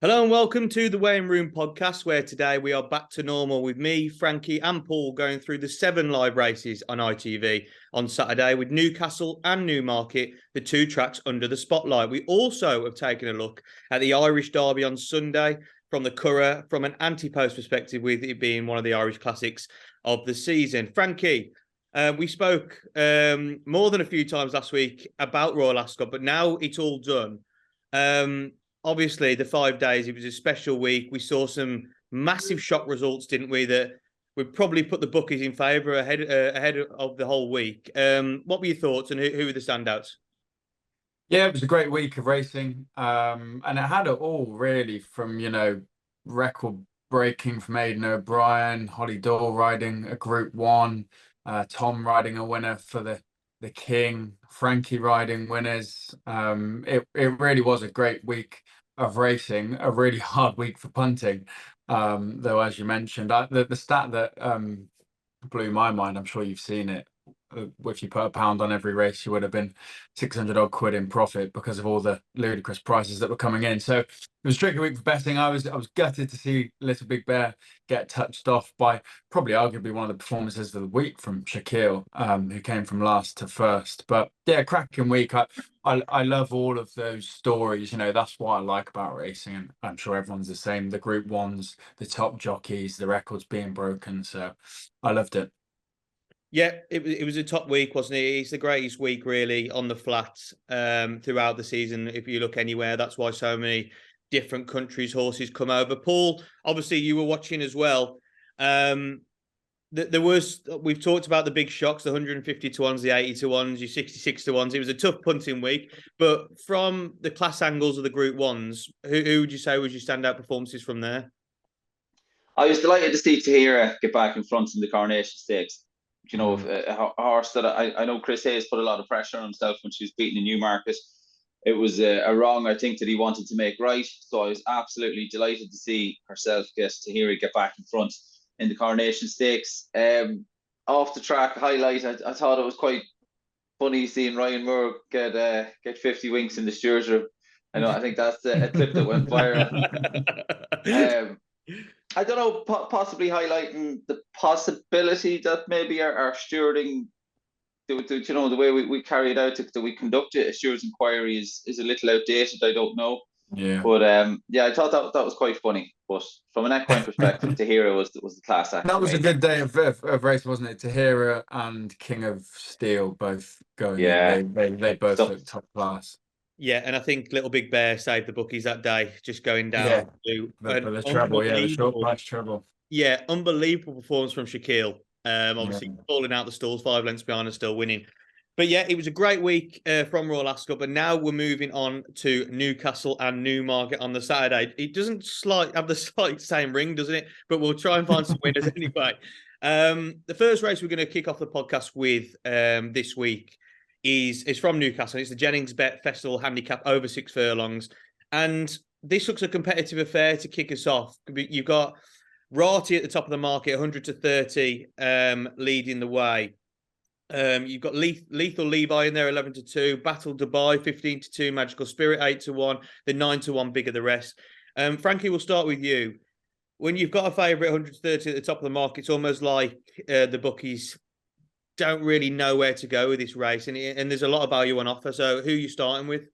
Hello and welcome to the Weighing Room podcast, where today we are back to normal with me, Frankie, and Paul going through the 7 live races on ITV on Saturday with Newcastle and Newmarket, the 2 tracks under the spotlight. We also have taken a look at the Irish Derby on Sunday from the Curragh from an anti-post perspective, with it being one of the Irish classics of the season. Frankie, we spoke more than a few times last week about Royal Ascot, but now it's all done. Obviously, the 5 days, it was a special week. We saw some massive shock results, didn't we? That would probably put the bookies in favour ahead of the whole week. What were your thoughts, and who were the standouts? Yeah, it was a great week of racing, and it had it all really from, record breaking from Aidan O'Brien, Holly Doyle riding a Group 1, Tom riding a winner for the King, Frankie riding winners. It really was a great week of racing, a really hard week for punting. Though, as you mentioned, the stat that blew my mind, I'm sure you've seen it. If you put a pound on every race, you would have been 600 odd quid in profit because of all the ludicrous prices that were coming in. So it was a tricky week for betting. I was gutted to see Little Big Bear get touched off by probably arguably one of the performances of the week from Shaquille, who came from last to first. But yeah, cracking week. I love all of those stories. That's what I like about racing, and I'm sure everyone's the same. The Group 1s, the top jockeys, the records being broken. So I loved it. Yeah, it was a top week, wasn't it? It's the greatest week, really, on the flats throughout the season. If you look anywhere, that's why so many different countries' horses come over. Paul, obviously, you were watching as well. We've talked about the big shocks, the 150 to 1s, the 80 to 1s, your 66 to 1s. It was a tough punting week, but from the class angles of the Group 1s, who would you say was your standout performances from there? I was delighted to see Tahira get back in front in the Coronation Stakes. A horse that I know Chris Hayes put a lot of pressure on himself when she was beaten in Newmarket. It was a wrong, I think, that he wanted to make right. So I was absolutely delighted to see herself get Tahira get back in front in the Coronation Stakes. Off the track highlight, I thought it was quite funny seeing Ryan Moore get 50 winks in the stewards room. I think that's a clip that went viral. I don't know, possibly highlighting the possibility that maybe our stewarding, the way we carry it out, that we conduct it, a steward's inquiry is a little outdated. I don't know. Yeah. But yeah, I thought that was quite funny. But from an equine perspective, Tahira was the class act. That was a good day of race, wasn't it? Tahira and King of Steel both going in. They both looked top class. Yeah, and I think Little Big Bear saved the bookies that day, just going down to the treble, the short price treble. Yeah, unbelievable performance from Shaquille. Obviously falling out the stalls, 5 lengths behind and still winning. But yeah, it was a great week from Royal Ascot. But now we're moving on to Newcastle and Newmarket on the Saturday. It doesn't have the slight same ring, doesn't it? But we'll try and find some winners anyway. The first race we're going to kick off the podcast with this week is from Newcastle. It's the Jennings Bet Festival Handicap over 6 furlongs. And this looks a competitive affair to kick us off. You've got Rati at the top of the market, 100 to 30, leading the way. You've got Lethal Levi in there, 11 to 2. Battle Dubai, 15 to 2. Magical Spirit, 8 to 1. The 9 to 1 bigger the rest. Frankie, we'll start with you. When you've got a favourite 130 at the top of the market, it's almost like the bookies don't really know where to go with this race, and there's a lot of value on offer. So who are you starting with?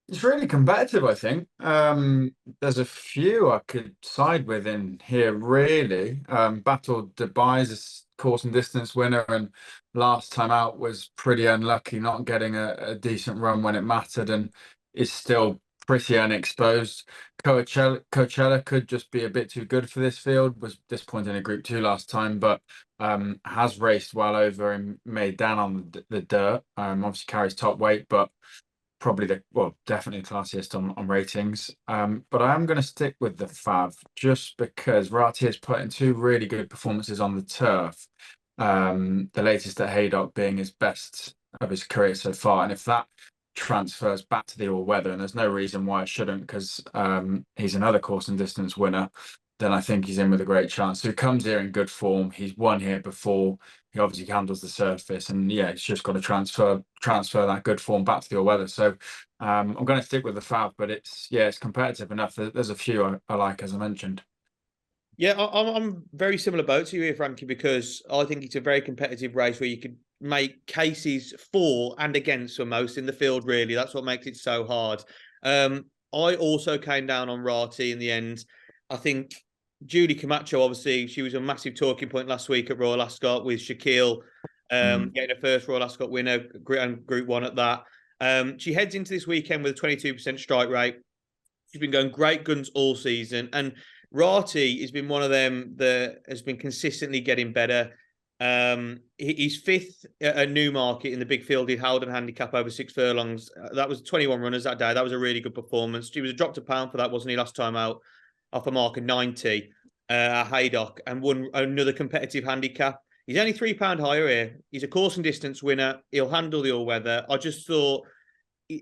It's really competitive, I think. There's a few I could side with in here, really. Battle Dubai is a course and distance winner, and last time out was pretty unlucky, not getting a decent run when it mattered, and is still pretty unexposed. Coachella could just be a bit too good for this field. Was disappointed in a Group 2 last time, but has raced well over and made down on the dirt. Obviously carries top weight, but probably definitely classiest on ratings. But I am going to stick with the Fav just because Rati has put in 2 really good performances on the turf. The latest at Haydock being his best of his career so far, and if that transfers back to the all-weather, and there's no reason why it shouldn't, because he's another course and distance winner, then I think he's in with a great chance. So he comes here in good form. He's won here before. he obviously handles the surface, and yeah, he's just got to transfer that good form back to the all-weather. So I'm going to stick with the Fav, but it's competitive enough. There's a few I like, as I mentioned. Yeah, I'm very similar boat to you here, Frankie, because I think it's a very competitive race where you could make cases for and against for most in the field, really. That's what makes it so hard. I also came down on Rati in the end. I think Julie Camacho, obviously, she was a massive talking point last week at Royal Ascot with Shaquille getting her first Royal Ascot winner and Group 1 at that. She heads into this weekend with a 22% strike rate. She's been going great guns all season. And Rati has been one of them that has been consistently getting better. He's fifth at Newmarket in the big fielded Howden handicap over 6 furlongs. That was 21 runners that day. That was a really good performance. He was dropped a pound for that, wasn't he, last time out, off a mark of 90 at Haydock, and won another competitive handicap. He's only £3 higher here. He's a course and distance winner. He'll handle the all-weather. I just thought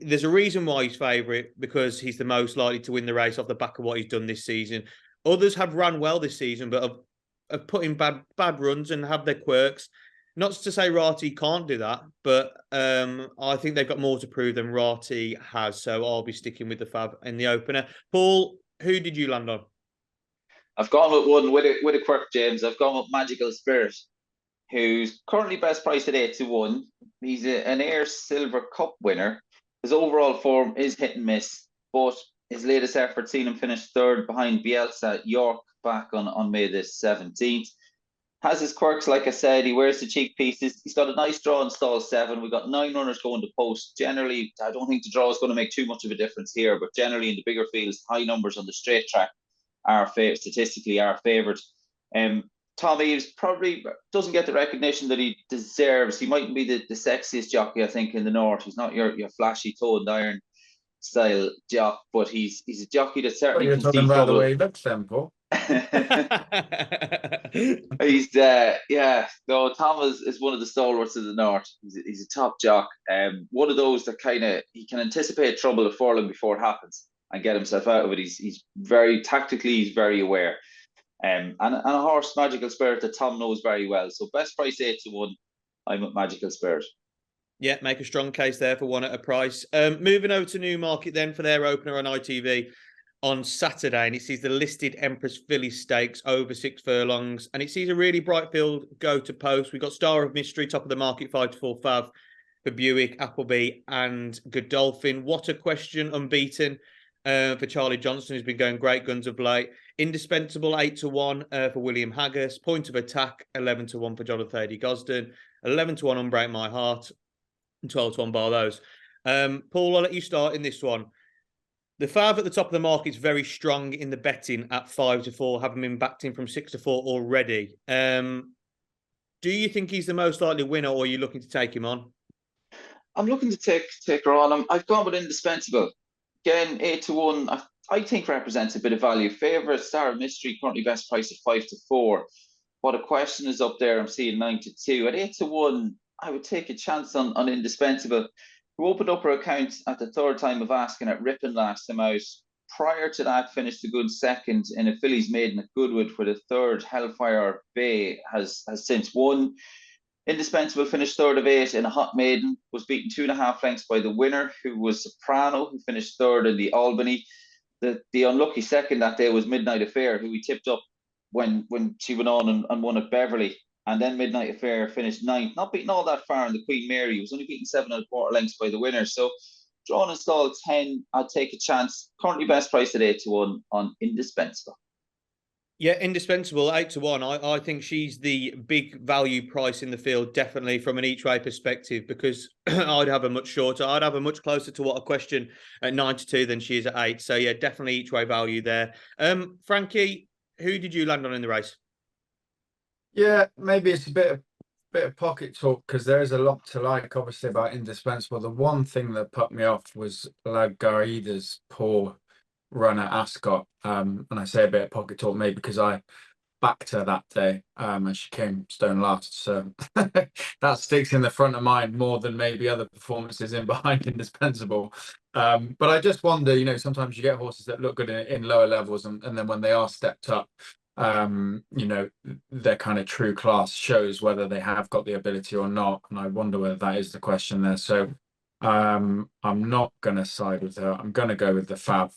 there's a reason why he's favourite, because he's the most likely to win the race off the back of what he's done this season. Others have run well this season, but have put in bad runs and have their quirks. Not to say Rati can't do that, but I think they've got more to prove than Rati has. So I'll be sticking with the Fav in the opener. Paul, who did you land on? I've gone with one with a quirk, James. I've gone with Magical Spirit, who's currently best priced at 8-1. He's an Ayr Silver Cup winner. His overall form is hit and miss, but his latest effort seen him finish third behind Bielsa at York back on May the 17th. Has his quirks, like I said. He wears the cheek pieces. He's got a nice draw in stall 7. We've got 9 runners going to post. Generally, I don't think the draw is going to make too much of a difference here, but generally in the bigger fields, high numbers on the straight track are statistically our favourite. Tom Eaves probably doesn't get the recognition that he deserves. He mightn't be the sexiest jockey, I think, in the north. He's not your flashy toe and iron style jock, but he's a jockey that certainly You're can talking see about trouble. the way he looks, then, Paul. He's Tom is one of the stalwarts of the north. He's a top jock. One of those that he can anticipate trouble at furlong before it happens and get himself out of it. He's very tactically, he's very aware. And a horse, Magical Spirit, that Tom knows very well. So best price 8-1. I'm at Magical Spirit. Yeah, make a strong case there for one at a price. Moving over to Newmarket then for their opener on ITV on Saturday, and it sees the listed Empress Filly Stakes over 6 furlongs, and it sees a really bright field go to post. We've got Star of Mystery, top of the market, 5-4 Fav for Buick, Appleby, and Godolphin. What a question, unbeaten for Charlie Johnson, who's been going great guns of late. Indispensable, 8-1 for William Haggis. Point of Attack, 11-1 for Jonathan Thady Gosden. 11-1 Unbreak My Heart, and 12-1 Bar those. Paul, I'll let you start in this one. The Fav at the top of the market is very strong in the betting at 5-4, having been backed in from 6-4 already. Do you think he's the most likely winner, or are you looking to take him on? I'm looking to take her on. I've gone with Indispensable. Again, 8-1, I think represents a bit of value. Favourite, Star of Mystery, currently best price at 5-4. What a question is up there. I'm seeing 9-2. At 8-1, I would take a chance on Indispensable, who opened up her account at the third time of asking at Ripon last time out. Prior to that, finished a good second in a Fillies maiden at Goodwood, where the third Hellfire Bay has since won. Indispensable finished third of 8 in a hot maiden, was beaten 2.5 lengths by the winner, who was Soprano, who finished third in the Albany. The unlucky second that day was Midnight Affair, who we tipped up when she went on and won at Beverley. And then Midnight Affair finished 9th, not beaten all that far in the Queen Mary. He was only beaten 7.25 lengths by the winner. So drawn in stall 10, I'd take a chance. Currently best priced at 8-1 on Indispensable. Yeah, Indispensable, 8-1. I think she's the big value price in the field, definitely from an each way perspective, because I'd have her much shorter. I'd have her much closer to what a question at 9-2 than she is at 8. So yeah, definitely each way value there. Frankie, who did you land on in the race? Yeah, maybe it's a bit of pocket talk, because there is a lot to like, obviously, about Indispensable. The one thing that put me off was Lagarrida's poor run at Ascot. And I say a bit of pocket talk maybe because I backed her that day and she came stone last. So that sticks in the front of mind more than maybe other performances in behind Indispensable. But I just wonder, sometimes you get horses that look good in lower levels, and then when they are stepped up, you know, their kind of true class shows whether they have got the ability or not. And I wonder whether that is the question there. So I'm not going to side with her. I'm going to go with the Fav.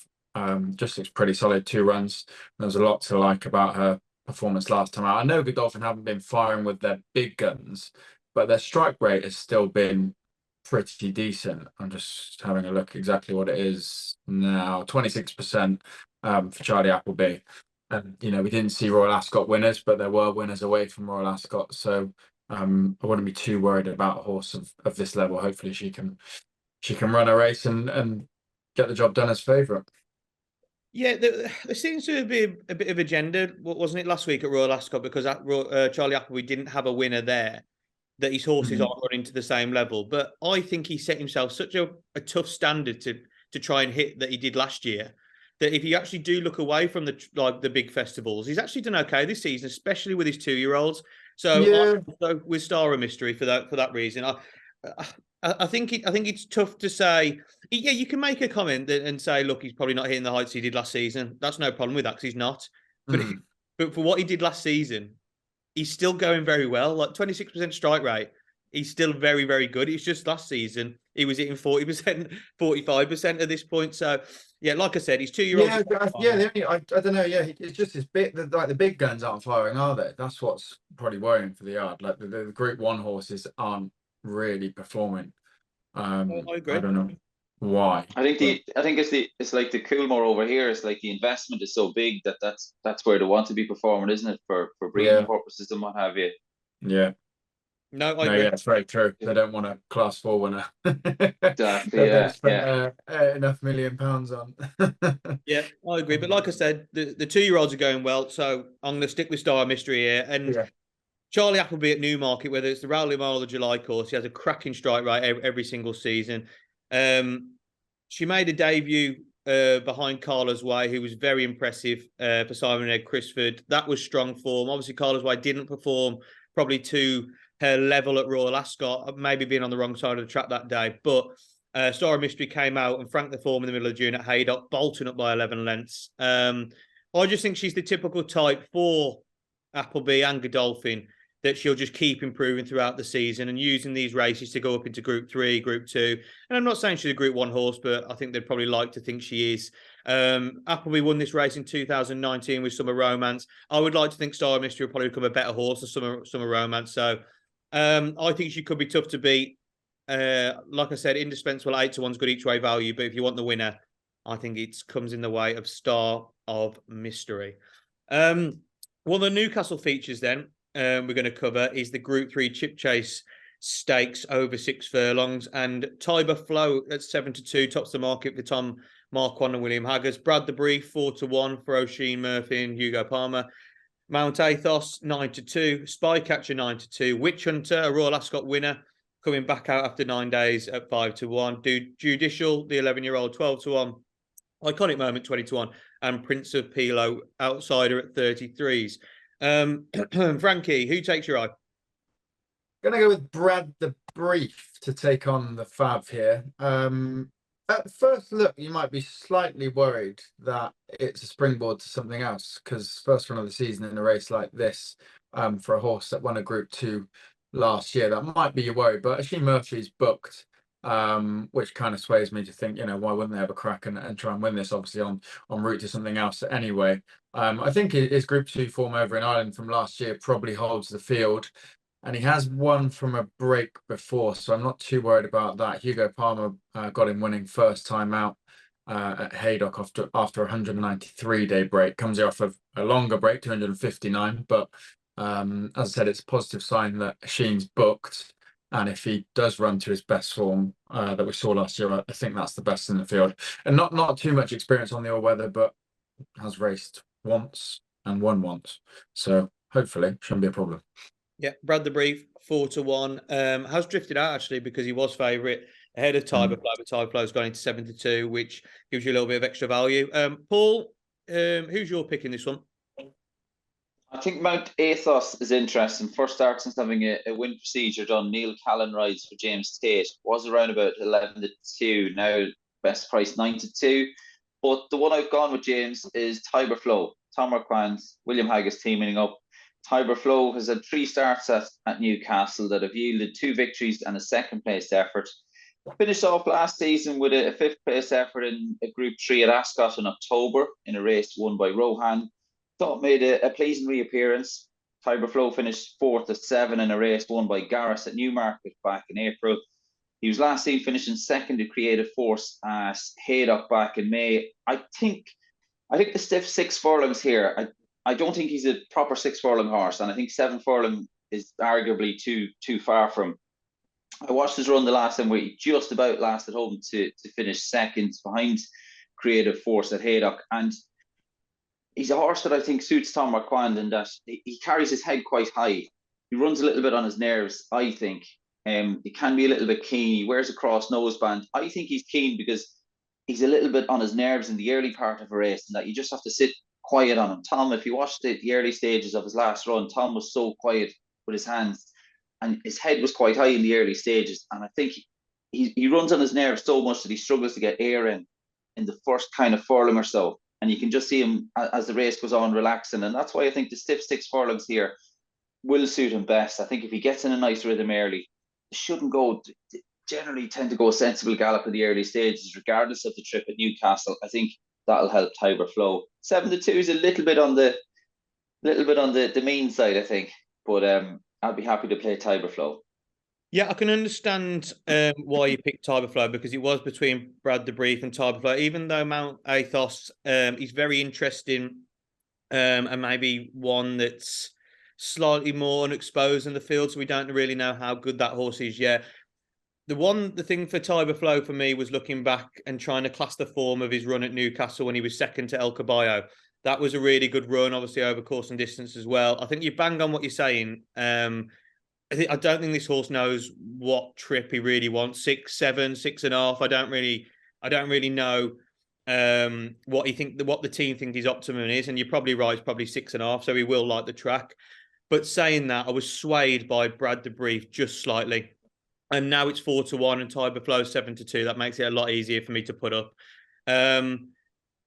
Just looks pretty solid, 2 runs. There was a lot to like about her performance last time out. I know Godolphin haven't been firing with their big guns, but their strike rate has still been pretty decent. I'm just having a look exactly what it is now. 26% for Charlie Appleby. And you know, we didn't see Royal Ascot winners, but there were winners away from Royal Ascot. So I wouldn't be too worried about a horse of this level. Hopefully she can run a race and get the job done as favourite. Yeah, there seems to be a bit of agenda, wasn't it, last week at Royal Ascot, because Charlie Appleby didn't have a winner there, that his horses aren't running to the same level. But I think he set himself such a tough standard to try and hit that he did last year, that if you actually do look away from the big festivals, he's actually done okay this season, especially with his 2-year-olds. So Yeah. I'm with Star of Mystery for that reason. I think it's tough to say. Yeah, you can make a comment and say, look, he's probably not hitting the heights he did last season. That's no problem with that, because he's not. But but for what he did last season, he's still going very well. Like 26% strike rate, he's still very, very good. It's just last season he was hitting 40%, 45% at this point. So yeah, like I said, he's 2-year-old. I don't know. Yeah, it's just his bit. Like the big guns aren't firing, are they? That's what's probably worrying for the yard. Like the Group 1 horses aren't really performing. I agree. I don't know why. I think it's like the Coolmore over here. It's like the investment is so big that's where they want to be performing, isn't it? For breeding purposes and what have you. Yeah. No, I agree. Yeah, it's very true. They don't want a Class 4 winner. Exactly. They've spent enough £1 million on. Yeah, I agree. But like I said, the 2-year-olds are going well. So I'm going to stick with Star of Mystery here. And Charlie Appleby at Newmarket, whether it's the Rowley Mile or the July course, he has a cracking strike rate every single season. She made a debut behind Carla's Way, who was very impressive for Simon Ed Crisford. That was strong form. Obviously, Carla's Way didn't perform probably to her level at Royal Ascot, maybe being on the wrong side of the track that day. But Star of Mystery came out and franked the form in the middle of June at Haydock, bolting up by 11 lengths. I just think she's the typical type for Appleby and Godolphin, that she'll just keep improving throughout the season and using these races to go up into Group 3, Group 2. And I'm not saying she's a Group 1 horse, but I think they'd probably like to think she is. Appleby won this race in 2019 with Summer Romance. I would like to think Star of Mystery will probably become a better horse than Summer Romance. So I think she could be tough to beat. Like I said, indispensable 8-1's good each way value. But if you want the winner, I think it comes in the way of Star of Mystery. One of the Newcastle features then we're going to cover is the Group 3 Chip Chase Stakes over 6 furlongs, and Tiber Flow at 7-2 tops the market for Tom Marquand and William Haggers. Brad the Brief 4-1 for O'Sheen Murphy and Hugo Palmer. Mount Athos 9-2, Spycatcher 9-2, Witch Hunter, a Royal Ascot winner, coming back out after 9 days at 5-1. Judicial, the 11-year-old 12-1. Iconic Moment 20-1, and Prince of Pilo outsider at 33s. Frankie, who takes your eye? Gonna go with Brad the Brief to take on the Fav here. At first look, you might be slightly worried that it's a springboard to something else, because first run of the season in a race like this, for a horse that won a Group 2 last year, that might be your worry. But Asheen Murphy's booked, which kind of sways me to think, why wouldn't they have a crack and try and win this, obviously en route to something else anyway. I think his Group 2 form over in Ireland from last year probably holds the field, and he has won from a break before, so I'm not too worried about that. Hugo Palmer got him winning first time out at Haydock after a 193-day break. Comes off of a longer break, 259, but as I said, it's a positive sign that Sheen's booked. And if he does run to his best form that we saw last year, I think that's the best in the field. And not too much experience on the all-weather, but has raced once and won once. So hopefully shouldn't be a problem. Yeah, Brad the Brief 4-1. Has drifted out actually because he was favourite ahead of Tiber Flow, but Tiber Flow's gone into 7-2, which gives you a little bit of extra value. Paul, who's your pick in this one? I think Mount Athos is interesting. First start since having a win procedure done. Neil Callan rides for James Tate. Was around about 11-2. Now best price 9-2. But the one I've gone with, James, is Tiber Flow. Tom Marquand, William Haggis teaming up. Tiber Flow has had 3 starts at Newcastle that have yielded 2 victories and a second place effort. Finished off last season with a 5th place effort in a Group 3 at Ascot in October in a race won by Rohan. Thought made a pleasing reappearance. Tiber Flow finished 4th at 7 in a race won by Garris at Newmarket back in April. He was last seen finishing 2nd to Creative Force at Haydock back in May. I think the stiff 6 furlongs here. I don't think he's a proper 6 furlong horse, and I think 7 furlong is arguably too far from. I watched his run the last time where he just about lasted home to finish 2nd behind Creative Force at Haydock, and he's a horse that I think suits Tom Marquand in that he carries his head quite high. He runs a little bit on his nerves, I think. He can be a little bit keen. He wears a cross noseband. I think he's keen because he's a little bit on his nerves in the early part of a race, and that you just have to sit quiet on him. Tom, if you watched the early stages of his last run, Tom was so quiet with his hands, and his head was quite high in the early stages. And I think he runs on his nerves so much that he struggles to get air in the first kind of furlong or so. And you can just see him as the race goes on relaxing. And that's why I think the stiff 6 furlongs here will suit him best. I think if he gets in a nice rhythm early, shouldn't go, generally tend to go a sensible gallop in the early stages, regardless of the trip at Newcastle. I think that'll help Tiber Flow. 7-2 is a little bit on the mean side, I think. But I'll be happy to play Tiber Flow. Yeah, I can understand why you picked Tiber Flow, because it was between Brad the Brief and Tiber Flow. Even though Mount Athos is very interesting and maybe one that's slightly more unexposed in the field, so we don't really know how good that horse is yet. The thing for Tiber Flow for me was looking back and trying to class the form of his run at Newcastle when he was 2nd to El Caballo. That was a really good run, obviously over course and distance as well. I think you bang on what you're saying. I don't think this horse knows what trip he really wants. 6, 7, 6.5. I don't really know what the team think his optimum is. And you're probably right, it's probably 6.5. So he will like the track. But saying that, I was swayed by Brad the Brief just slightly. And now it's 4-1 and Tiber Flow 7-2. That makes it a lot easier for me to put up.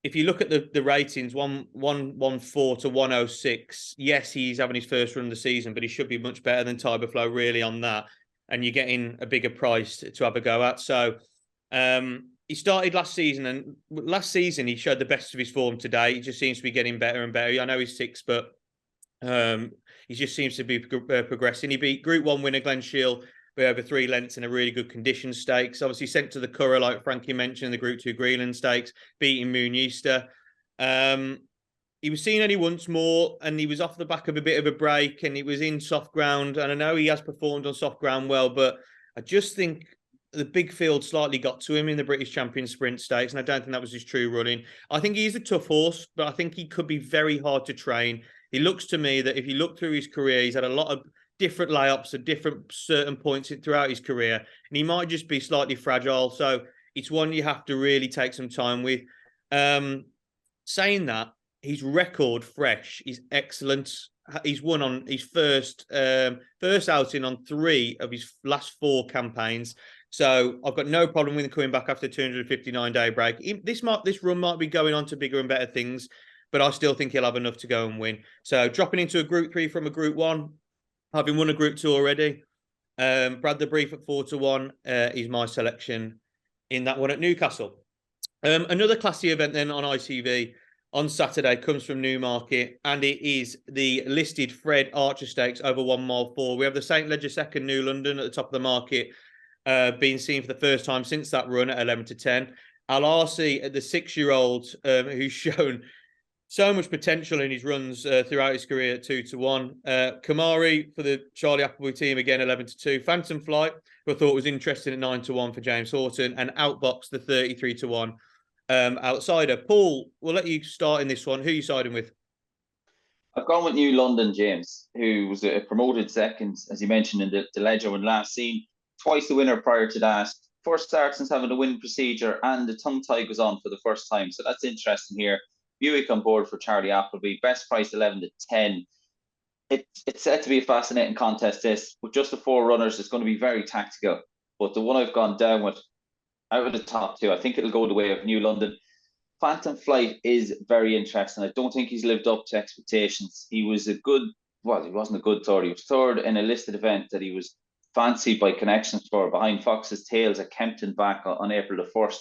If you look at the ratings, 114 to 106, yes, he's having his first run of the season, but he should be much better than Tiber Flow really on that. And you're getting a bigger price to have a go at. So he started last season, and last season he showed the best of his form today. He just seems to be getting better and better. I know he's 6, but he just seems to be progressing. He beat Group 1 winner Glen Shiel by over 3 lengths in a really good condition stakes. Obviously sent to the Curragh, like Frankie mentioned, the Group 2 Greenland Stakes, beating Moon Easter. He was seen only once more, and he was off the back of a bit of a break, and he was in soft ground. And I know he has performed on soft ground well, but I just think the big field slightly got to him in the British Champion Sprint Stakes, and I don't think that was his true running. I think he's a tough horse, but I think he could be very hard to train. He looks to me that if you look through his career, he's had a lot of different layups at different certain points throughout his career, and he might just be slightly fragile. So it's one you have to really take some time with. Saying that, his record fresh is excellent. He's won on his first outing on 3 of his last 4 campaigns. So I've got no problem with him coming back after a 259-day break. This run might be going on to bigger and better things, but I still think he'll have enough to go and win. So dropping into a Group 3 from a Group 1, having won a Group 2 already. Brad the Brief at 4-1 is my selection in that one at Newcastle. Another classy event then on ITV on Saturday comes from Newmarket, and it is the listed Fred Archer Stakes over 1 mile 4. We have the St. Leger 2nd New London at the top of the market, being seen for the first time since that run at 11-10. Al Arsi at the 6-year-old, who's shown so much potential in his runs throughout his career at 2-1. Kamari for the Charlie Appleby team again, 11-2. Phantom Flight, who I thought was interesting at 9-1 for James Horton, and Outbox the 33-1 outsider. Paul, we'll let you start in this one. Who are you siding with? I've gone with New London, James, who was a promoted 2nd, as you mentioned, in the Ledger when last seen. Twice the winner prior to that. First start since having a win procedure, and the tongue tie goes on for the first time. So that's interesting here. Buick on board for Charlie Appleby. Best price 11-10. It's set to be a fascinating contest, this. With just the 4 runners, it's going to be very tactical. But the one I've gone down with, out of the top 2, I think it'll go the way of New London. Phantom Flight is very interesting. I don't think he's lived up to expectations. He was he wasn't a good third. He was third in a listed event that he was fancied by connections for behind Fox's Tails at Kempton back on April the 1st.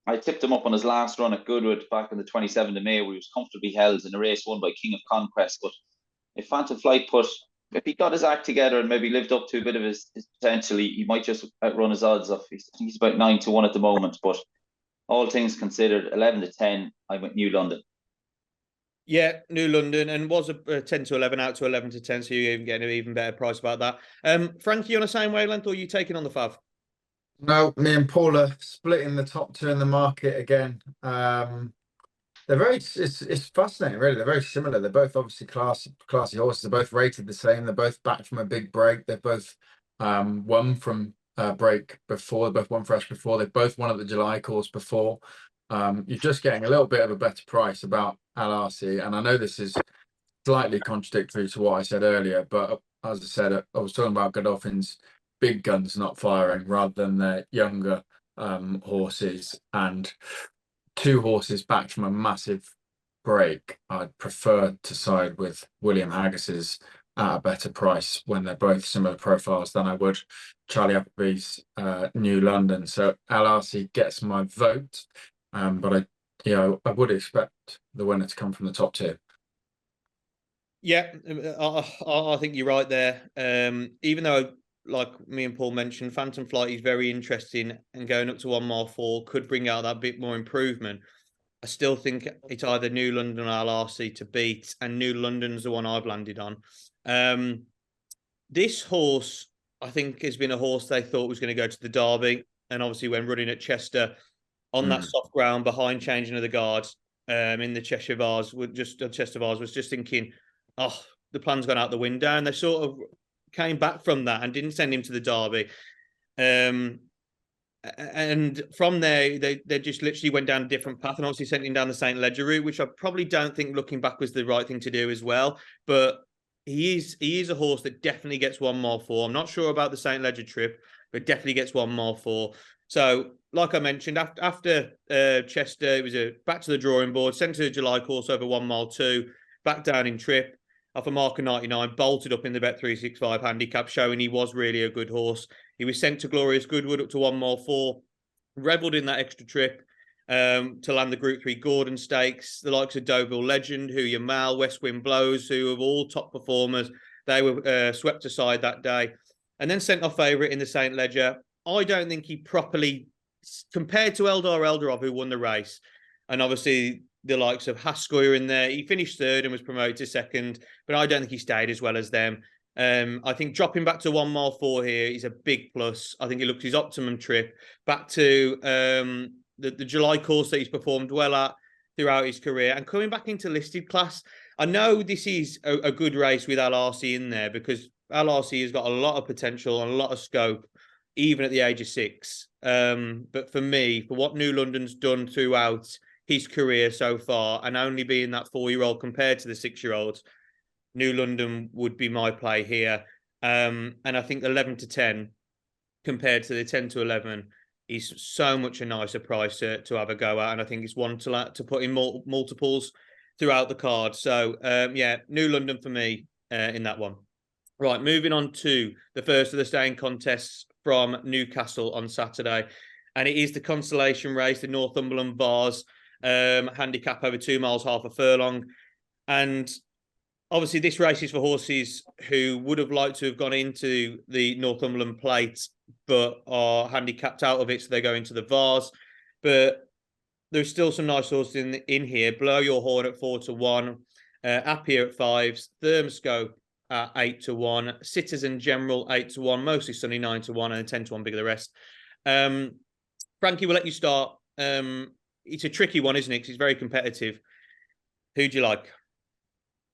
I tipped him up on his last run at Goodwood back on the 27th of May, where he was comfortably held in a race won by King of Conquest. But if Phantom Flight if he got his act together and maybe lived up to a bit of his potential, he might just outrun his odds off. I think he's about 9-1 at the moment, but all things considered, 11-10, I went New London. Yeah, New London, and was a 10-11 out to 11-10, so you're even getting an even better price about that. Frankie, on the same wavelength, or are you taking on the Fav? No, me and Paul are splitting the top two in the market again. They're it's fascinating, really. They're very similar. They're both obviously classy horses. They're both rated the same. They're both back from a big break. They've both won from break before. They both won fresh before. They've both won at the July course before. You're just getting a little bit of a better price about LRC, and I know this is slightly contradictory to what I said earlier, but as I said, I was talking about Godolphin's big guns not firing rather than their younger horses, and two horses back from a massive break. I'd prefer to side with William Haggis's at a better price when they're both similar profiles than I would Charlie Appleby's New London. So LRC gets my vote, but I would expect the winner to come from the top two. Yeah, I think you're right there. Even though, like me and Paul mentioned, Phantom Flight is very interesting, and going up to 1 mile 4 could bring out that bit more improvement. I still think it's either New London or LRC to beat, and New London's the one I've landed on. This horse, I think, has been a horse they thought was going to go to the Derby, and obviously when running at Chester on that soft ground behind changing of the guard in the Cheshire Vase, Chester Vase, was just thinking, oh, the plan's gone out the window, and they sort of came back from that and didn't send him to the Derby. And from there, they just literally went down a different path, and obviously sent him down the St. Ledger route, which I probably don't think, looking back, was the right thing to do as well. But he is a horse that definitely gets 1 mile 4. I'm not sure about the St. Ledger trip, but definitely gets 1 mile 4. So, like I mentioned, after Chester, it was back to the drawing board, sent to the July course over 1 mile 2, back down in trip, off a mark of 99, bolted up in the Bet365 handicap, showing he was really a good horse. He was sent to Glorious Goodwood up to 1 mile 4, revelled in that extra trip to land the Group 3 Gordon Stakes. The likes of Deauville Legend, Who Yamal, West Wind Blows, who are all top performers. They were swept aside that day. And then sent off favourite in the St. Ledger. I don't think he properly, compared to Eldar Eldarov, who won the race, and obviously the likes of Haskoy in there. He finished third and was promoted to second, but I don't think he stayed as well as them. I think dropping back to 1 mile 4 here is a big plus. I think he looked his optimum trip back to the July course that he's performed well at throughout his career, and coming back into listed class. I know this is a good race with LRC in there, because LRC has got a lot of potential and a lot of scope, even at the age of 6. But for me, for what New London's done throughout his career so far, and only being that 4-year-old compared to the 6-year-olds, New London would be my play here. And I think 11-10 compared to the 10-11 is so much a nicer price to have a go at. And I think it's one to put in multiples throughout the card. So, yeah, New London for me in that one. Right, moving on to the first of the staying contests from Newcastle on Saturday. And it is the consolation race, the Northumberland Vase, handicap over 2 miles, half a furlong. And obviously this race is for horses who would have liked to have gone into the Northumberland Plate, but are handicapped out of it, so they go into the Vase. But there's still some nice horses in here. Blow Your Horn at 4-1, Appier at 5s, Thermoscope at 8-1, Citizen General 8-1, Mostly Sunny 9-1, and 10-1 bigger the rest. Frankie, we'll let you start. It's a tricky one, isn't it? Because it's very competitive. Who do you like?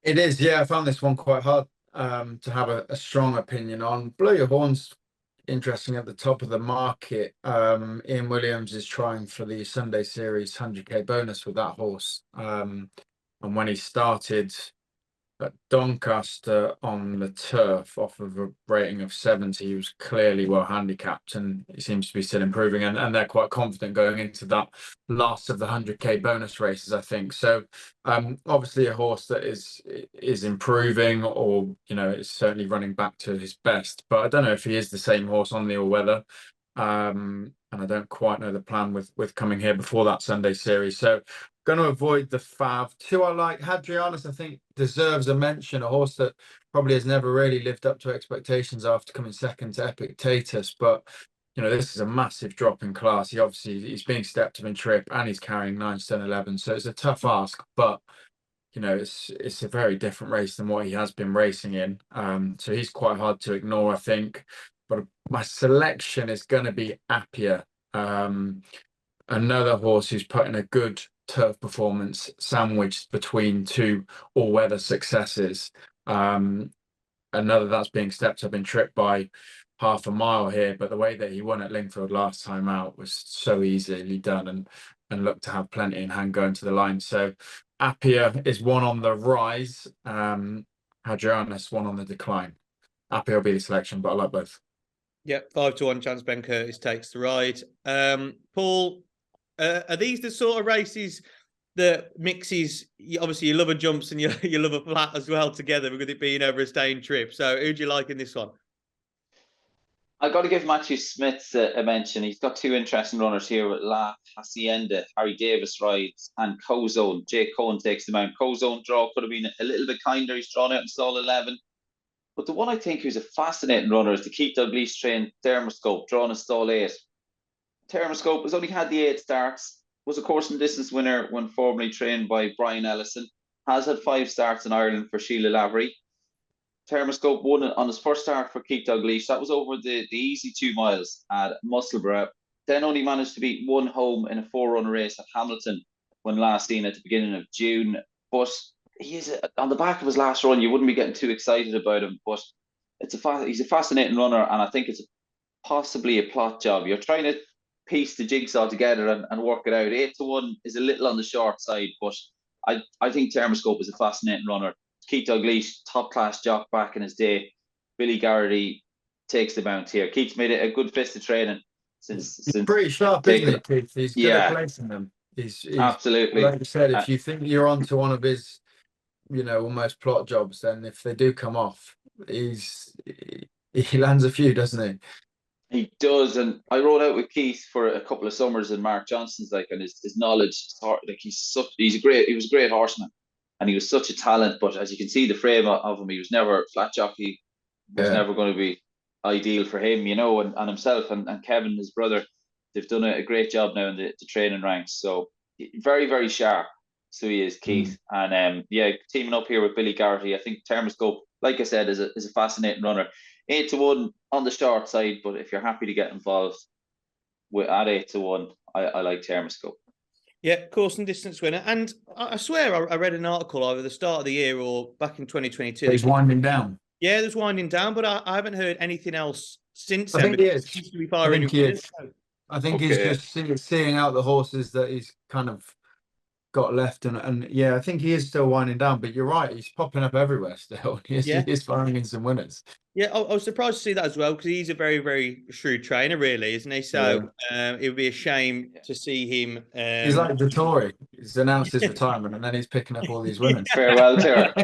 It is, yeah. I found this one quite hard to have a strong opinion on. Blow Your Horn's interesting at the top of the market. Ian Williams is trying for the Sunday Series 100k bonus with that horse. And when he started At Doncaster on the turf, off of a rating of 70, he was clearly well handicapped, and he seems to be still improving. And they're quite confident going into that last of the 100k bonus races, I think. So, obviously, a horse that is improving, or is certainly running back to his best. But I don't know if he is the same horse on the all-weather. And I don't quite know the plan with coming here before that Sunday series. So, going to avoid the Fav. Two I like. Hadrianus, I think, deserves a mention. A horse that probably has never really lived up to expectations after coming second to Epictetus. But, this is a massive drop in class. He's being stepped up in trip, and he's carrying 9 stone 11. So it's a tough ask, but it's a very different race than what he has been racing in. So he's quite hard to ignore, I think. But my selection is going to be Appia. Another horse who's put in a good turf performance sandwiched between two all-weather successes. Another that's being stepped up in trip by half a mile here, but the way that he won at Lingfield last time out was so easily done, and looked to have plenty in hand going to the line. So Appia is one on the rise, Hadrianus one on the decline. Appia will be the selection, but I like both. Yep, 5-1 chance Ben Curtis takes the ride. Paul, are these the sort of races that mixes? Obviously, you love a jumps and you love a flat as well together, with it being over a staying trip. So, who do you like in this one? I got to give Matthew Smith a mention. He's got two interesting runners here with La Hacienda, Harry Davis rides, and Cozone. Jake Cohen takes them out. Cozone draw could have been a little bit kinder. He's drawn out in stall 11. But the one I think who's a fascinating runner is the Keith Dalglish trained Thermoscope, drawn in stall 8. Thermoscope has only had the 8 starts, was a course and distance winner when formerly trained by Brian Ellison, has had 5 starts in Ireland for Sheila Lavery. Thermoscope won on his first start for Keith Dalglish. That was over the easy 2 miles at Musselburgh. Then only managed to beat one home in a 4-run race at Hamilton when last seen at the beginning of June. But he is on the back of his last run. You wouldn't be getting too excited about him, but he's a fascinating runner, and I think it's possibly a plot job. You're trying to piece the jigsaw together and work it out. 8-1 is a little on the short side, but I think Thermoscope is a fascinating runner. Keith Dalglish, top class jock back in his day. Billy Garrity takes the bounce here. Keith's made a good fist of training since pretty sharp, isn't it, Keith? He's good at placing them. He's absolutely, like you said, if you think you're onto one of his almost plot jobs, then if they do come off, he lands a few, doesn't he? He does, and I rode out with Keith for a couple of summers in Mark Johnson's, and his knowledge, he was a great horseman, and he was such a talent. But as you can see, the frame of him, he was never flat jockey, was never going to be ideal for him, and himself and Kevin, his brother, they've done a great job now in the training ranks. So very, very sharp. So he is, Keith. And teaming up here with Billy Garrity, I think Thermoscope, like I said, is a fascinating runner. 8-1 on the short side, but if you're happy to get involved at 8-1, I like Thermoscope. Yeah, course and distance winner. And I swear I read an article either the start of the year or back in 2022. He's winding down. Yeah, there's winding down, but I haven't heard anything else since then. I think he is. I think he's just seeing out the horses that he's kind of got left, and yeah, I think he is still winding down. But you're right, he's popping up everywhere still. He is firing in some winners. Yeah, I was surprised to see that as well, because he's a very, very shrewd trainer, really, isn't he? So it would be a shame to see him. He's like Vittori. He's announced his retirement, and then he's picking up all these winners. Farewell to her.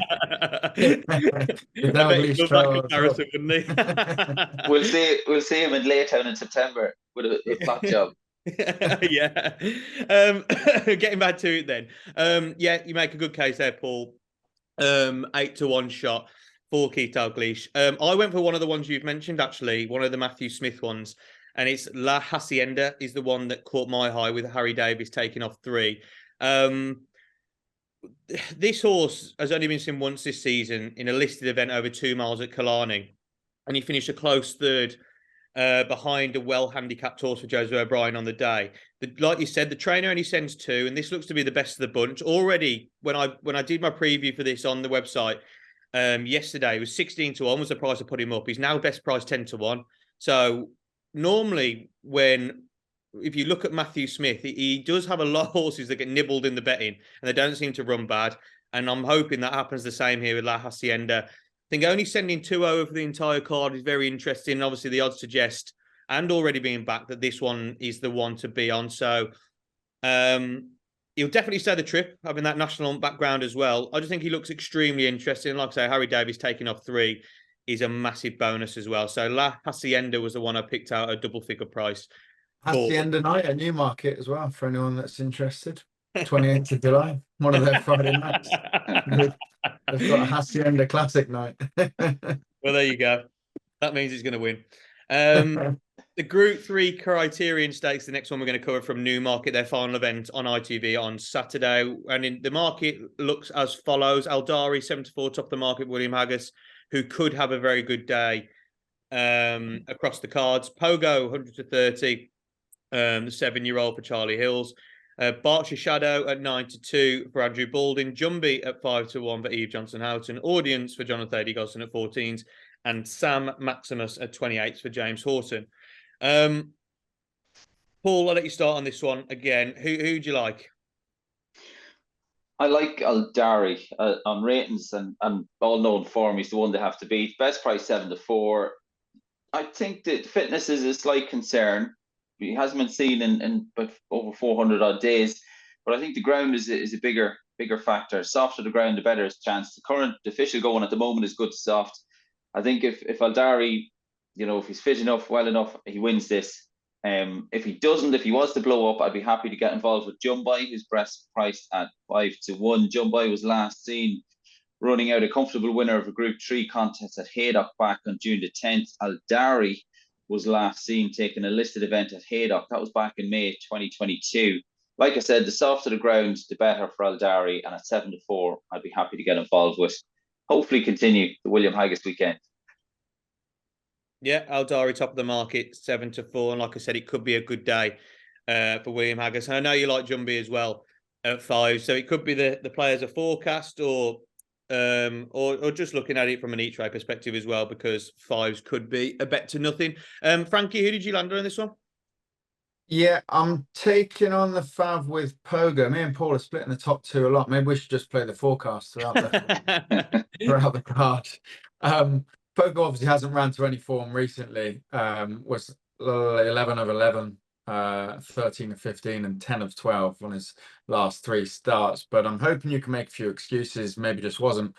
Comparison, wouldn't he? We'll see him in Laytown in September with a plot job. Yeah. Getting back to it then. You make a good case there, Paul. 8-1 shot for Keith Dalglish. I went for one of the ones you've mentioned, actually, one of the Matthew Smith ones, and it's La Hacienda is the one that caught my eye, with Harry Davis taking off 3. This horse has only been seen once this season in a listed event over 2 miles at Callaghan, and he finished a close third behind a well-handicapped horse for Joseph O'Brien on the day. Like you said, the trainer only sends 2, and this looks to be the best of the bunch. Already, when I did my preview for this on the website yesterday, it was 16-1 was the price I put him up. He's now best price 10-1. So normally, if you look at Matthew Smith, he does have a lot of horses that get nibbled in the betting, and they don't seem to run bad. And I'm hoping that happens the same here with La Hacienda. I think only sending 2 over for the entire card is very interesting. And obviously, the odds suggest, and already being backed, that this one is the one to be on. So he'll definitely stay the trip, having that national background as well. I just think he looks extremely interesting. Like I say, Harry Davies taking off 3 is a massive bonus as well. So La Hacienda was the one I picked out at a double-figure price. Hacienda night at Newmarket as well, for anyone that's interested. 28th of July, one of their Friday nights. They've got a Hacienda Classic night. Well, there you go. That means he's going to win. The Group 3 Criterion Stakes, the next one we're going to cover from Newmarket, their final event on ITV on Saturday. And in the market looks as follows. Aldari, 74, top of the market, William Haggas, who could have a very good day across the cards. Pogo, 100 to 30, the 7-year-old for Charlie Hills. Berkshire Shadow at 9 to 2 for Andrew Balding. Jumbie at 5 to 1 for Eve Johnson-Houghton. Audience for Jonathan Eddie-Gosson at 14s. And Sam Maximus at 28s for James Horton. Paul, I'll let you start on this one again. Who do you like? I like Aldari on ratings and all known form. He's the one they have to beat. Best price 7 to 4. I think that fitness is a slight concern. He hasn't been seen in about over 400 odd days, but I think the ground is a bigger factor. Softer the ground, the better his chance. The official going at the moment is good to soft. I think if Aldari, if he's fit enough, well enough, he wins this. If he doesn't, if he was to blow up, I'd be happy to get involved with Jumbai, who's priced at 5 to 1. Jumbai was last seen running out a comfortable winner of a Group 3 contest at Haydock back on June the 10th. Aldari was last seen taking a listed event at Haydock. That was back in May 2022. Like I said, the softer the ground, the better for Aldari. And at 7 to 4, I'd be happy to get involved with. Hopefully continue the William Haggas weekend. Yeah, Aldari top of the market, 7 to 4. And like I said, it could be a good day for William Haggas. And I know you like Jumbie as well at 5. So it could be the players are forecast or just looking at it from an each way perspective as well, because 5s could be a bet to nothing. Frankie, who did you land on this one? Yeah, I'm taking on the fav with Pogo. Me and Paul are splitting the top 2 a lot. Maybe we should just play the forecast throughout the card. Pogo obviously hasn't ran to any form recently. Was 11 of 11, 13 of 15, and 10 of 12 on his last 3 starts. But I'm hoping you can make a few excuses. Maybe just wasn't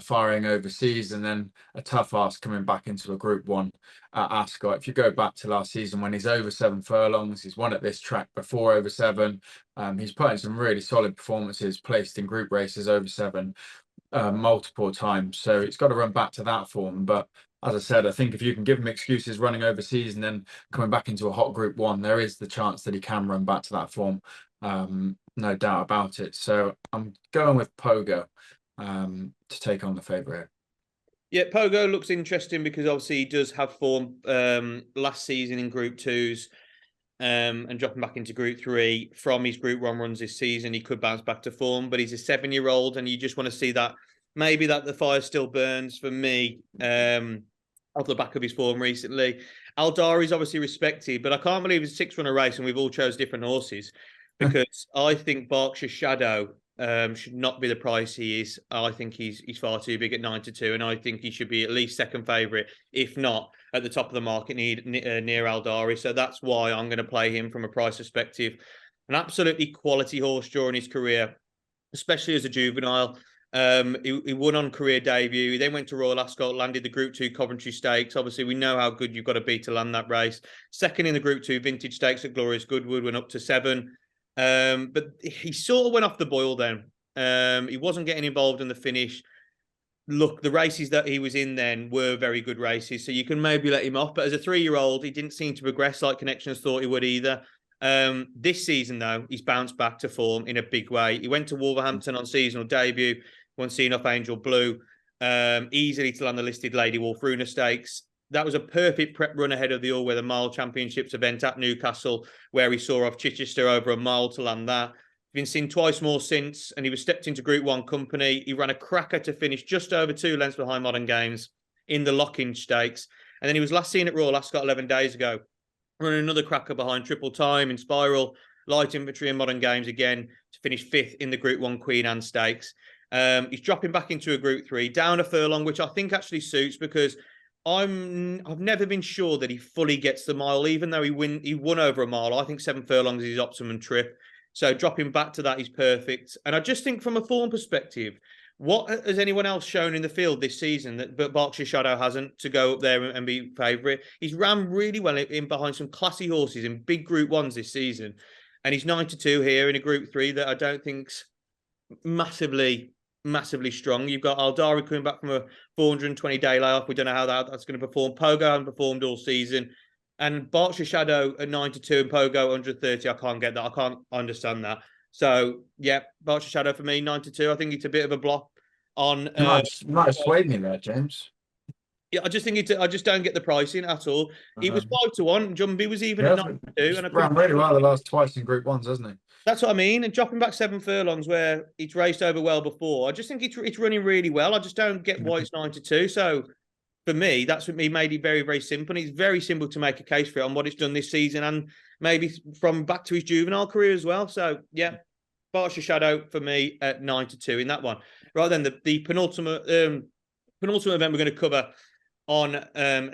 firing overseas, and then a tough ask coming back into a Group 1 at Ascot. If you go back to last season when he's over 7 furlongs, he's won at this track before over 7. He's put in some really solid performances, placed in group races over 7 multiple times. So it's got to run back to that form. But as I said, I think if you can give him excuses running overseas and then coming back into a hot Group 1, there is the chance that he can run back to that form. No doubt about it. So I'm going with Pogo to take on the favourite. Yeah, Pogo looks interesting because obviously he does have form last season in Group 2s and dropping back into Group 3 from his Group 1 runs this season. He could bounce back to form, but he's a 7-year-old and you just want to see that maybe that the fire still burns for me off the back of his form recently. Aldari's obviously respected, but I can't believe it's a 6-runner race and we've all chose different horses, because I think Berkshire Shadow should not be the price he is. I think he's far too big at 9 to 2, and I think he should be at least second favourite, if not at the top of the market near Aldari. So that's why I'm going to play him from a price perspective. An absolutely quality horse during his career, especially as a juvenile. He won on career debut. He then went to Royal Ascot, landed the Group 2 Coventry Stakes. Obviously, we know how good you've got to be to land that race. Second in the Group 2 Vintage Stakes at Glorious Goodwood, went up to 7. But he sort of went off the boil then. He wasn't getting involved in the finish. Look, the races that he was in then were very good races, so you can maybe let him off. But as a 3-year-old, he didn't seem to progress like Connections thought he would either. This season, though, he's bounced back to form in a big way. He went to Wolverhampton on seasonal debut, won Seen Off Angel Blue, easily to land the listed Lady Wolfruna Stakes. That was a perfect prep run ahead of the All-Weather Mile Championships event at Newcastle, where he saw off Chichester over a mile to land that. Been seen twice more since, and he was stepped into Group 1 company. He ran a cracker to finish just over 2 lengths behind Modern Games in the Locking Stakes. And then he was last seen at Royal Ascot 11 days ago, running another cracker behind Triple Time in Spiral, Light Infantry and Modern Games again to finish 5th in the Group 1 Queen Anne Stakes. He's dropping back into a Group 3, down a furlong, which I think actually suits because I've never been sure that he fully gets the mile, even though he won over a mile. I think 7 furlongs is his optimum trip. So dropping back to that is perfect. And I just think from a form perspective, what has anyone else shown in the field this season that but Berkshire Shadow hasn't to go up there and be favourite? He's ran really well in behind some classy horses in big Group 1s this season. And he's 9-2 here in a Group 3 that I don't think's massively strong. You've got Aldari coming back from a 420-day layoff. We don't know how that's going to perform. Pogo hasn't performed all season. And Berkshire Shadow at 9-2 and Pogo 130. I can't get that. I can't understand that. So, yeah, Berkshire Shadow for me, 9-2. I think it's a bit of a block on... You might have swayed me there, James. Yeah, I just think I just don't get the pricing at all. He was 5-1. Jumbie was even at 9-2. And ran really well the last twice in Group 1s, hasn't he? That's what I mean. And dropping back 7 furlongs where he's raced over well before, I just think it's running really well. I just don't get why it's 9-2. So for me, that's what made it very, very simple. And it's very simple to make a case for it on what it's done this season and maybe from back to his juvenile career as well. So yeah, Berkshire Shadow for me at 9-2 in that one. Right then, the penultimate event we're going to cover on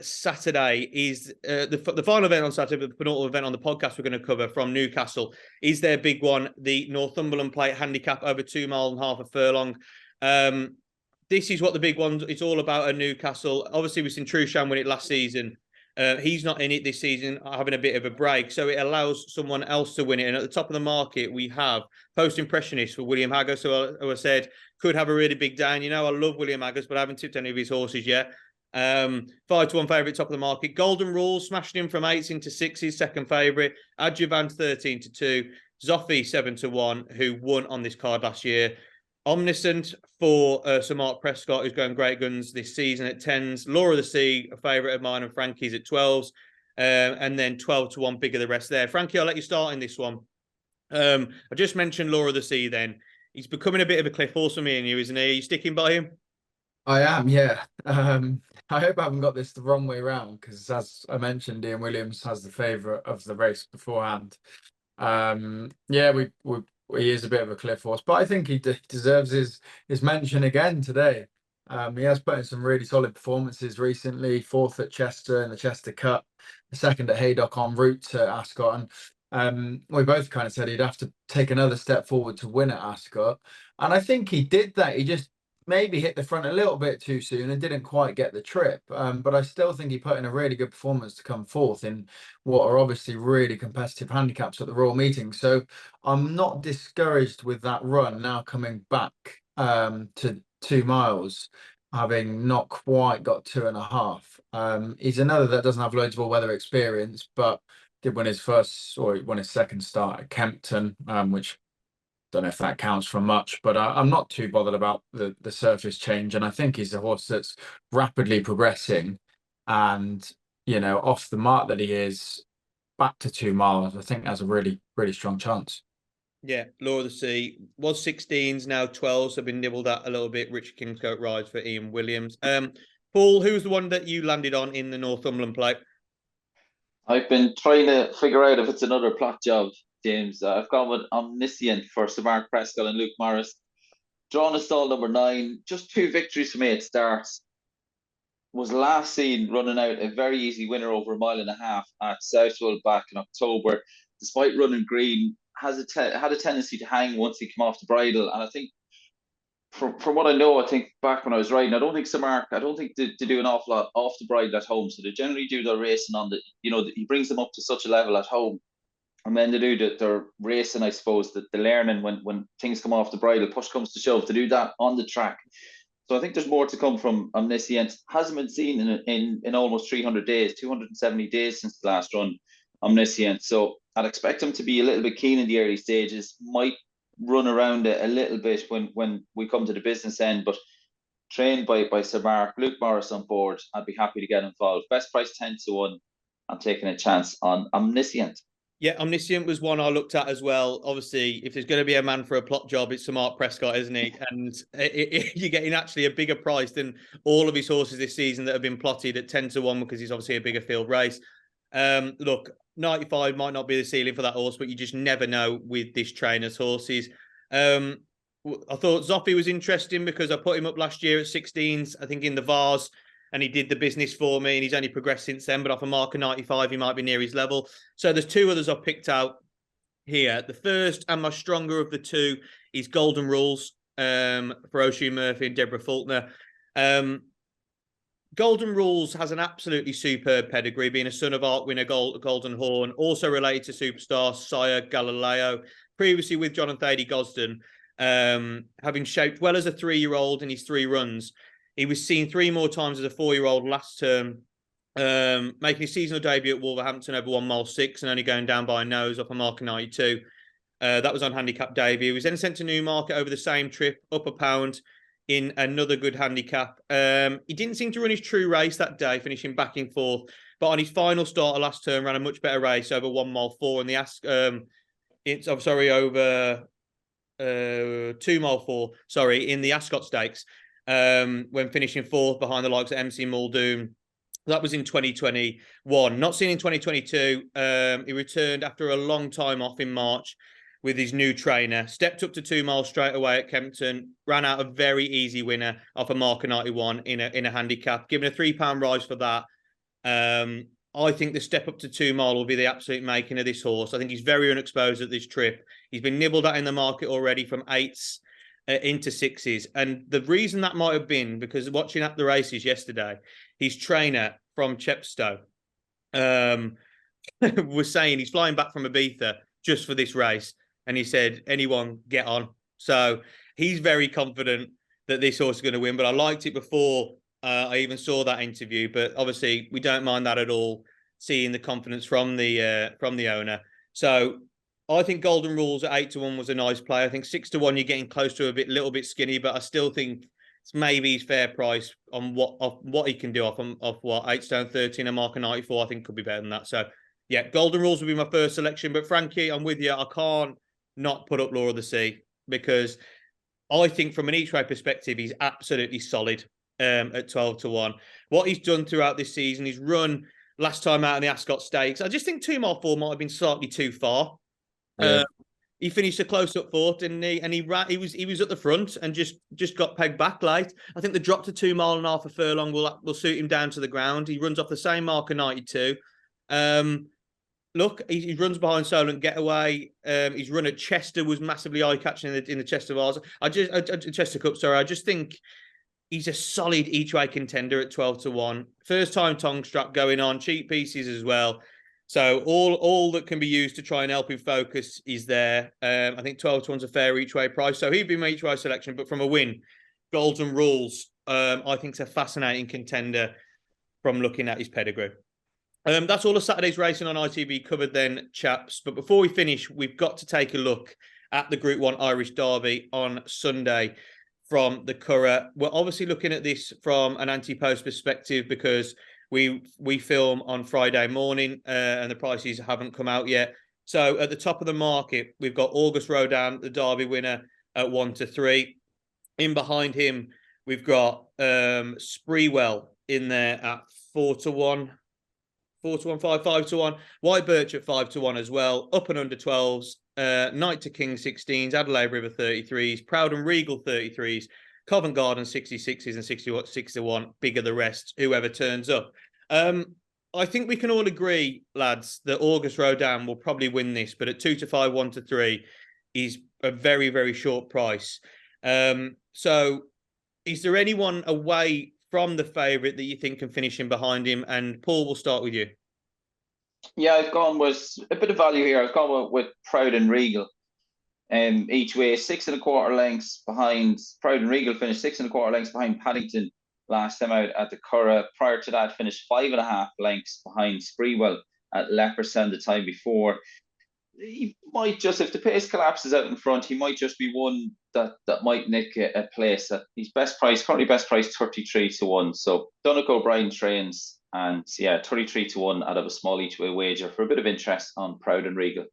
Saturday is the final event on Saturday, but the penultimate event on the podcast we're going to cover from Newcastle is their big one, the Northumberland Plate handicap over 2.5 miles a furlong. This is what the big one is all about at Newcastle. Obviously, we've seen Trushan win it last season. He's not in it this season, having a bit of a break. So it allows someone else to win it. And at the top of the market, we have Post-Impressionist for William Haggis, who I said could have a really big day. And, I love William Haggis, but I haven't tipped any of his horses yet. 5-1 favourite, top of the market. Golden Rule smashed him from 8s into 6s, second favourite. Adjuvant 13-2. Zoffy 7-1, who won on this card last year. Omniscient for Sir Mark Prescott, who's going great guns this season at 10s. Laura of the Sea, a favourite of mine and Frankie's at 12s. And then 12-1, bigger the rest there. Frankie, I'll let you start in this one. I just mentioned Laura of the Sea then. He's becoming a bit of a cliff horse for me and you, isn't he? Are you sticking by him? I am, yeah. I hope I haven't got this the wrong way around because, as I mentioned, Ian Williams has the favourite of the race beforehand. Yeah, he is a bit of a cliff horse, but I think he deserves his mention again today. He has put in some really solid performances recently. 4th at Chester in the Chester Cup, the 2nd at Haydock en route to Ascot, and we both kind of said he'd have to take another step forward to win at Ascot, and I think he did that. He just maybe hit the front a little bit too soon and didn't quite get the trip. But I still think he put in a really good performance to come fourth in what are obviously really competitive handicaps at the Royal Meeting. So I'm not discouraged with that run now coming back to 2 miles, having not quite got 2.5. He's another that doesn't have loads of all-weather experience, but did win his second start at Kempton, which don't know if that counts for much, but I'm not too bothered about the surface change. And I think he's a horse that's rapidly progressing and, off the mark that he is, back to 2 miles. I think has a really, really strong chance. Yeah, Law of the Sea was 16s, now 12s, so been nibbled at a little bit. Richard Kingscote rides for Ian Williams. Paul, who's the one that you landed on in the Northumberland Plate? I've been trying to figure out if it's another plot job, James. I've gone with Omniscient for Sir Mark Prescott and Luke Morris. Drawn a stall number 9, just 2 victories for me at starts. Was last seen running out a very easy winner over 1.5 miles at Southwell back in October. Despite running green, had a tendency to hang once he came off the bridle. And I think, from what I know, I think back when I was riding, I don't think Sir Mark, they do an awful lot off the bridle at home. So they generally do their racing on he brings them up to such a level at home. And then they do their racing, I suppose, the learning when things come off the bridle, push comes to shove, to do that on the track. So I think there's more to come from Omniscient. Hasn't been seen in almost 300 days, 270 days since the last run, Omniscient. So I'd expect him to be a little bit keen in the early stages, might run around a little bit when we come to the business end, but trained by Sir Mark, Luke Morris on board, I'd be happy to get involved. Best price 10-1. I'm taking a chance on Omniscient. Yeah, Omniscient was one I looked at as well. Obviously, if there's going to be a man for a plot job, it's Sir Mark Prescott, isn't he? And you're getting actually a bigger price than all of his horses this season that have been plotted at 10-1 because he's obviously a bigger field race. Look, 95 might not be the ceiling for that horse, but you just never know with this trainer's horses. I thought Zoffy was interesting because I put him up last year at 16s, I think in the Vase, and he did the business for me, and he's only progressed since then. But off a mark of 95, he might be near his level. So there's two others I've picked out here. The first and my stronger of the two is Golden Rules for Oshie Murphy and Deborah Faulkner. Golden Rules has an absolutely superb pedigree, being a son of Art winner Golden Horn, also related to superstar sire Galileo, previously with John and Thady Gosden, having shaped well as a 3-year-old in his 3 runs. He was seen 3 more times as a 4-year-old last term, making his seasonal debut at Wolverhampton over 1 mile 6 and only going down by a nose off a mark of 92. That was on handicap debut. He was then sent to Newmarket over the same trip, up a pound, in another good handicap. He didn't seem to run his true race that day, finishing back in 4th. But on his final start of last term, ran a much better race over 1 mile 4 in the over 2 mile 4. Sorry, in the Ascot Stakes, when finishing 4th behind the likes of MC Muldoon. That was in 2021. Not seen in 2022. He returned after a long time off in March with his new trainer, stepped up to 2 miles straight away at Kempton, ran out a very easy winner off a mark of 91 in a handicap, given a £3 rise for that. I think the step up to 2 mile will be the absolute making of this horse. I think he's very unexposed at this trip. He's been nibbled at in the market already from 8s into 6s. And the reason that might have been because watching at the races yesterday, his trainer from Chepstow was saying he's flying back from Ibiza just for this race. And he said, anyone get on. So he's very confident that this horse is going to win. But I liked it before I even saw that interview. But obviously, we don't mind that at all, seeing the confidence from the owner. So I think Golden Rules at 8-1 was a nice play. I think 6-1, you're getting close to a little bit skinny. But I still think it's maybe his fair price on what he can do off what 8 stone 13, a mark of 94. I think could be better than that. So yeah, Golden Rules would be my first selection. But Frankie, I'm with you. I can't not put up Law of the Sea because I think from an each way perspective, he's absolutely solid at 12-1. What he's done throughout this season, he's run last time out in the Ascot Stakes. I just think 2 mile 4 might have been slightly too far. Yeah. He finished a close up 4th, didn't he? And he was at the front and just got pegged back late. I think the drop to 2.5 miles a furlong will suit him down to the ground. He runs off the same mark of 92. Look, he runs behind Solent Getaway. His run at Chester was massively eye-catching in the Chester Vase. Chester Cup, sorry. I just think he's a solid each-way contender at 12-1. First-time tongue strap going on, cheap pieces as well. So all that can be used to try and help him focus is there. I think 12-1's a fair each-way price. So he'd be my each-way selection. But from a win, Golden Rules, I think it's a fascinating contender from looking at his pedigree. That's all of Saturday's racing on ITV covered then, chaps. But before we finish, we've got to take a look at the Group 1 Irish Derby on Sunday from the Curragh. We're obviously looking at this from an anti-post perspective because we film on Friday morning and the prices haven't come out yet. So at the top of the market, we've got August Rodin, the Derby winner, at 1-3. In behind him, we've got Spreewell in there at 4-1. 4-1, 5-1. White Birch at 5-1 as well. Up and under 12s. Knight to King 16s. Adelaide River 33s. Proud and Regal 33s. Covent Garden 66s and 6-1. Bigger the rest, whoever turns up. I think we can all agree, lads, that August Rodin will probably win this, but at 2-5, 1-3 is a very, very short price. So is there anyone away from the favourite that you think can finish in behind him? And Paul, we'll start with you. Yeah, I've gone with a bit of value here. I've gone with Proud and Regal. Each way, 6.25 lengths behind. Proud and Regal finished 6.25 lengths behind Paddington last time out at the Curragh. Prior to that, finished 5.5 lengths behind Spreewell at Leopardstown the time before. He might just, if the pace collapses out in front, he might just be one that might nick a place. At his best price, currently best price 33-1. So Donnacha O'Brien trains, and yeah, 33-1 out of a small each way wager for a bit of interest on Proud and Regal.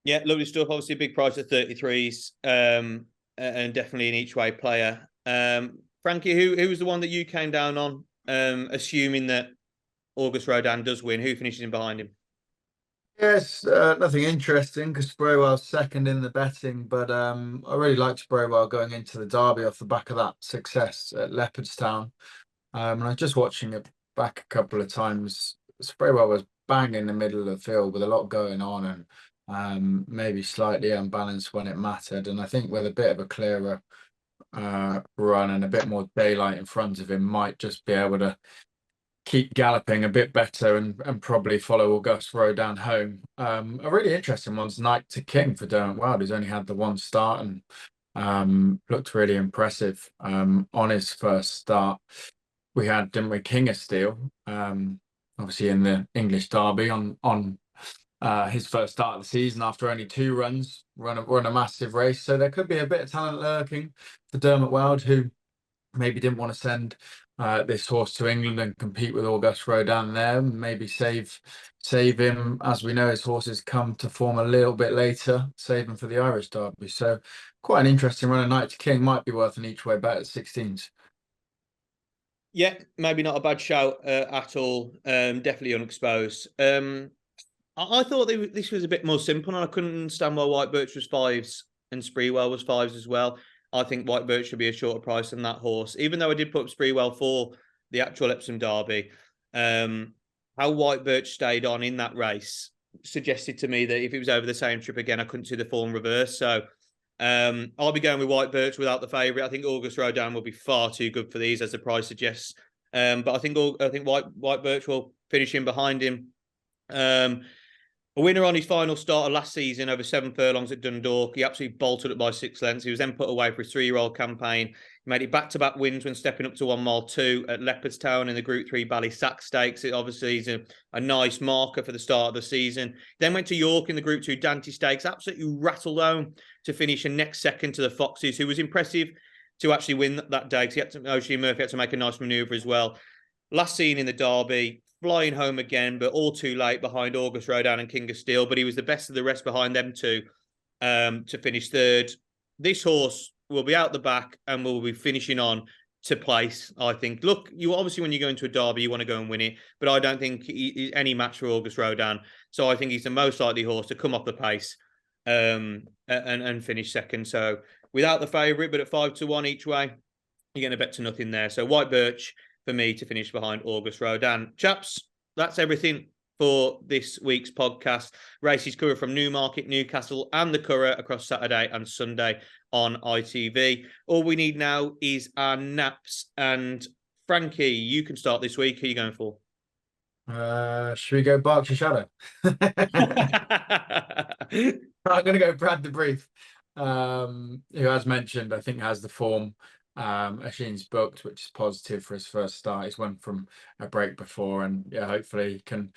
Yeah, lovely stuff. Obviously, a big price at 33s, and definitely an each way player. Frankie, who was the one that you came down on, assuming that August Rodin does win? Who finishes in behind him? Yes, nothing interesting because Spraywell's second in the betting, but I really liked Spraywell going into the Derby off the back of that success at Leopardstown. And I was just watching it back a couple of times. Spraywell was bang in the middle of the field with a lot going on and maybe slightly unbalanced when it mattered. And I think with a bit of a clearer run and a bit more daylight in front of him, might just be able to keep galloping a bit better and probably follow Auguste Rodin home. A really interesting one's Knight to King for Dermot Wild, who's only had the one start and looked really impressive on his first start. We had, didn't we, King of Steel, obviously in the English Derby on his first start of the season after only 2 runs, run a massive race. So there could be a bit of talent lurking for Dermot Wild, who maybe didn't want to send this horse to England and compete with Auguste Rodin there. Maybe save him, as we know his horses come to form a little bit later, save him for the Irish Derby. So quite an interesting run of Knight to King, might be worth an each way bet at 16s. Yeah, maybe not a bad shout at all. Definitely unexposed. I thought this was a bit more simple, and I couldn't understand why White Birch was 5s and Spreewell was 5s as well. I think White Birch should be a shorter price than that horse, even though I did put up Spreewell for the actual Epsom Derby. How White Birch stayed on in that race suggested to me that if it was over the same trip again, I couldn't see the form reverse. So I'll be going with White Birch without the favourite. I think Auguste Rodin will be far too good for these, as the price suggests. But I think White Birch will finish in behind him. A winner on his final start of last season over 7 furlongs at Dundalk. He absolutely bolted up by 6 lengths. He was then put away for his 3-year-old campaign. He made it back-to-back wins when stepping up to 1 mile 2 at Leopardstown in the Group 3 Ballysack Stakes. It obviously is a nice marker for the start of the season. Then went to York in the Group 2 Dante Stakes. Absolutely rattled home to finish a next second to the Foxes, who was impressive to actually win that day. O'Shea Murphy had to make a nice manoeuvre as well. Last seen in the Derby, flying home again, but all too late behind Auguste Rodin and King of Steel. But he was the best of the rest behind them two to finish 3rd. This horse will be out the back and will be finishing on to place, I think. Look, you obviously, when you go into a Derby, you want to go and win it, but I don't think he's any match for Auguste Rodin. So I think he's the most likely horse to come off the pace and finish 2nd. So without the favourite, but at 5-1 each way, you're going to bet to nothing there. So White Birch for me to finish behind Auguste Rodin. Chaps, that's everything for this week's podcast. Races covered from Newmarket, Newcastle and the Curragh across Saturday and Sunday on ITV. All we need now is our naps. And Frankie, you can start this week. Who are you going for? Should we go Berkshire Shadow? I'm going to go Brad the Brief, who, as mentioned, I think has the form. Ashin's booked, which is positive for his first start. He's won from a break before, and yeah, hopefully can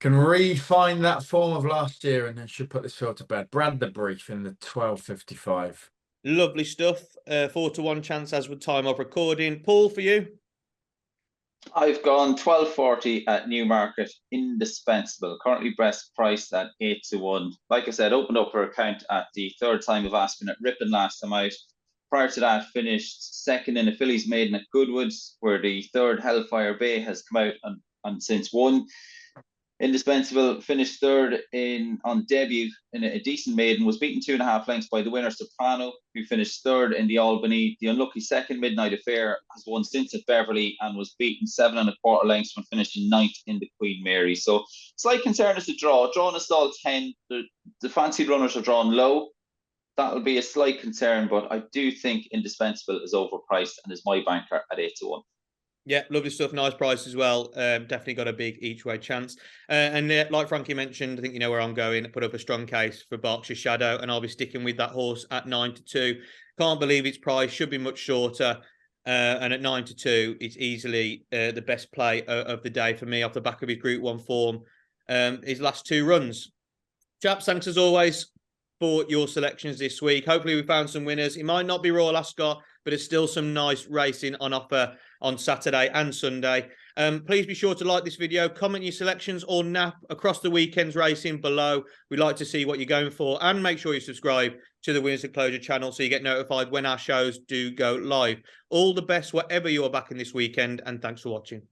refine that form of last year and then should put this field to bed. Brad the Brief in the 12.55. Lovely stuff. 4-1 chance as with time of recording. Paul, for you? I've gone 12.40 at Newmarket, indispensable. Currently best priced at 8-1. Like I said, opened up her account at the 3rd time of Aspen at Ripon last time out. Prior to that, finished 2nd in a Fillies maiden at Goodwoods, where the 3rd Hellfire Bay has come out and since won. Indispensable finished 3rd on debut in a decent maiden, was beaten 2.5 lengths by the winner Soprano, who finished 3rd in the Albany. The unlucky 2nd Midnight Affair has won since at Beverley and was beaten 7.25 lengths when finishing 9th in the Queen Mary. So slight concern is the draw. Drawn a stall 10. The fancied runners are drawn low. That'll be a slight concern, but I do think Indispensable is overpriced and is my banker at 8-1. Yeah, lovely stuff. Nice price as well. Definitely got a big each way chance. And like Frankie mentioned, I think you know where I'm going. Put up a strong case for Berkshire Shadow, and I'll be sticking with that horse at 9-2. Can't believe its price should be much shorter. And at 9-2, it's easily the best play of the day for me off the back of his Group 1 form. His last 2 runs. Chaps, thanks as always for your selections this week. Hopefully we found some winners. It might not be Royal Ascot, but there's still some nice racing on offer on Saturday and Sunday. Please be sure to like this video, comment your selections or nap across the weekend's racing below. We'd like to see what you're going for, and make sure you subscribe to the Winners of Closure channel so you get notified when our shows do go live. All the best whatever you're backing this weekend, and thanks for watching.